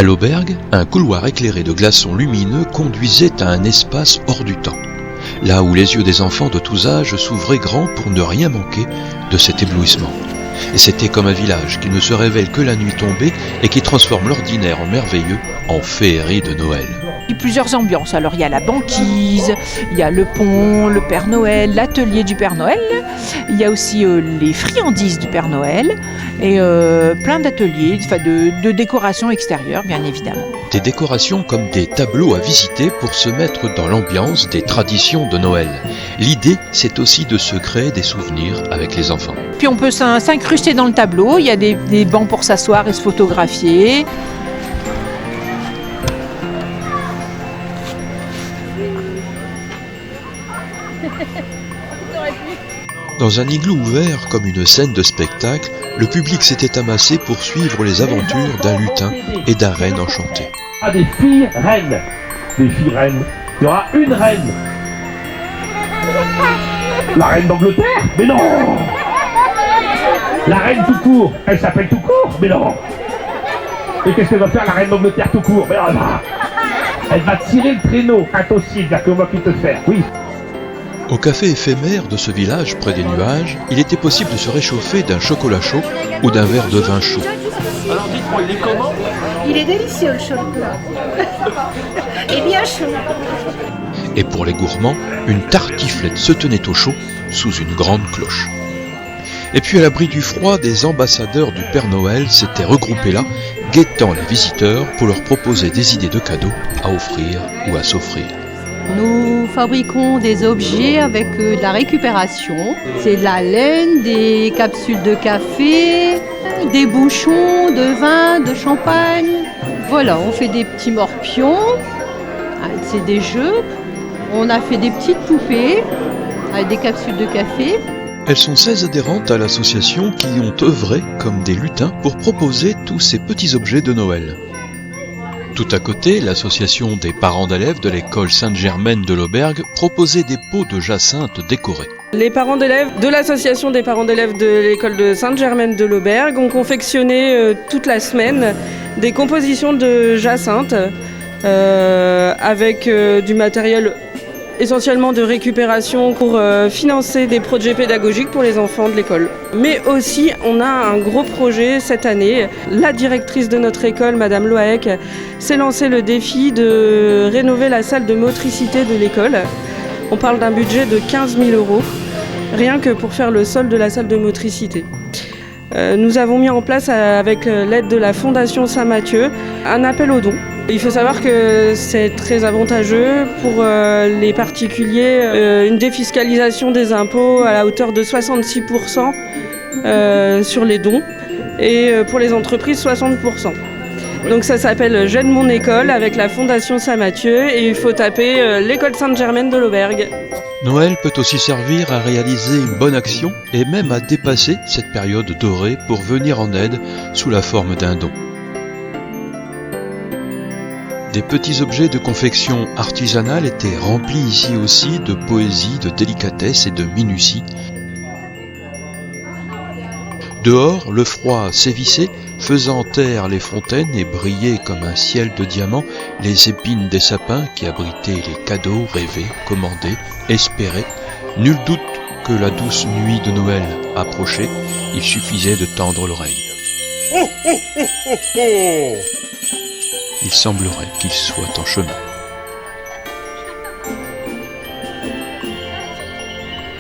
À l'auberge, un couloir éclairé de glaçons lumineux conduisait à un espace hors du temps, là où les yeux des enfants de tous âges s'ouvraient grands pour ne rien manquer de cet éblouissement. Et c'était comme un village qui ne se révèle que la nuit tombée et qui transforme l'ordinaire en merveilleux, en féerie de Noël. Il y a plusieurs ambiances. Alors il y a la banquise, il y a le pont, le Père Noël, l'atelier du Père Noël. Il y a aussi les friandises du Père Noël et plein d'ateliers, de décoration extérieure bien évidemment. Des décorations comme des tableaux à visiter pour se mettre dans l'ambiance des traditions de Noël. L'idée, c'est aussi de se créer des souvenirs avec les enfants. Puis on peut s'incruster dans le tableau, il y a des bancs pour s'asseoir et se photographier. Dans un igloo ouvert comme une scène de spectacle, le public s'était amassé pour suivre les aventures d'un lutin et d'un renne enchanté. Ah, des filles reines. Des filles reines. Il y aura une reine. La reine d'Angleterre? Mais non. La reine tout court. Elle s'appelle tout court? Mais non. Et qu'est-ce qu'elle va faire la reine d'Angleterre tout court? Mais non, elle va tirer le traîneau. Impossible, il n'y a que moi qui peux faire. Oui. Au café éphémère de ce village près des nuages, il était possible de se réchauffer d'un chocolat chaud ou d'un verre de vin chaud. Alors dites-moi, il est comment? Il est délicieux le chocolat. Et bien chaud. Et pour les gourmands, une tartiflette se tenait au chaud sous une grande cloche. Et puis à l'abri du froid, des ambassadeurs du Père Noël s'étaient regroupés là, guettant les visiteurs pour leur proposer des idées de cadeaux à offrir ou à s'offrir. Nous fabriquons des objets avec de la récupération. C'est de la laine, des capsules de café, des bouchons de vin, de champagne. Voilà, on fait des petits morpions, c'est des jeux. On a fait des petites poupées avec des capsules de café. Elles sont 16 adhérentes à l'association qui ont œuvré comme des lutins pour proposer tous ces petits objets de Noël. Tout à côté, l'association des parents d'élèves de l'école Sainte-Germaine de l'Auberge proposait des pots de jacinthe décorés. Les parents d'élèves de l'association des parents d'élèves de l'école de Sainte-Germaine de l'Auberge ont confectionné toute la semaine des compositions de jacinthe avec du matériel essentiellement de récupération pour financer des projets pédagogiques pour les enfants de l'école. Mais aussi, on a un gros projet cette année. La directrice de notre école, Madame Loaec, s'est lancé le défi de rénover la salle de motricité de l'école. On parle d'un budget de 15 000 €, rien que pour faire le sol de la salle de motricité. Nous avons mis en place, avec l'aide de la Fondation Saint-Mathieu, un appel aux dons. Il faut savoir que c'est très avantageux pour les particuliers, une défiscalisation des impôts à la hauteur de 66% sur les dons et pour les entreprises 60%. Donc ça s'appelle J'aide mon école avec la Fondation Saint-Mathieu et il faut taper l'école Sainte-Germaine de l'Auberge. Noël peut aussi servir à réaliser une bonne action et même à dépasser cette période dorée pour venir en aide sous la forme d'un don. Des petits objets de confection artisanale étaient remplis ici aussi de poésie, de délicatesse et de minutie. Dehors, le froid sévissait, faisant taire les fontaines et briller comme un ciel de diamants les épines des sapins qui abritaient les cadeaux rêvés, commandés, espérés. Nul doute que la douce nuit de Noël approchait, il suffisait de tendre l'oreille. Il semblerait qu'il soit en chemin.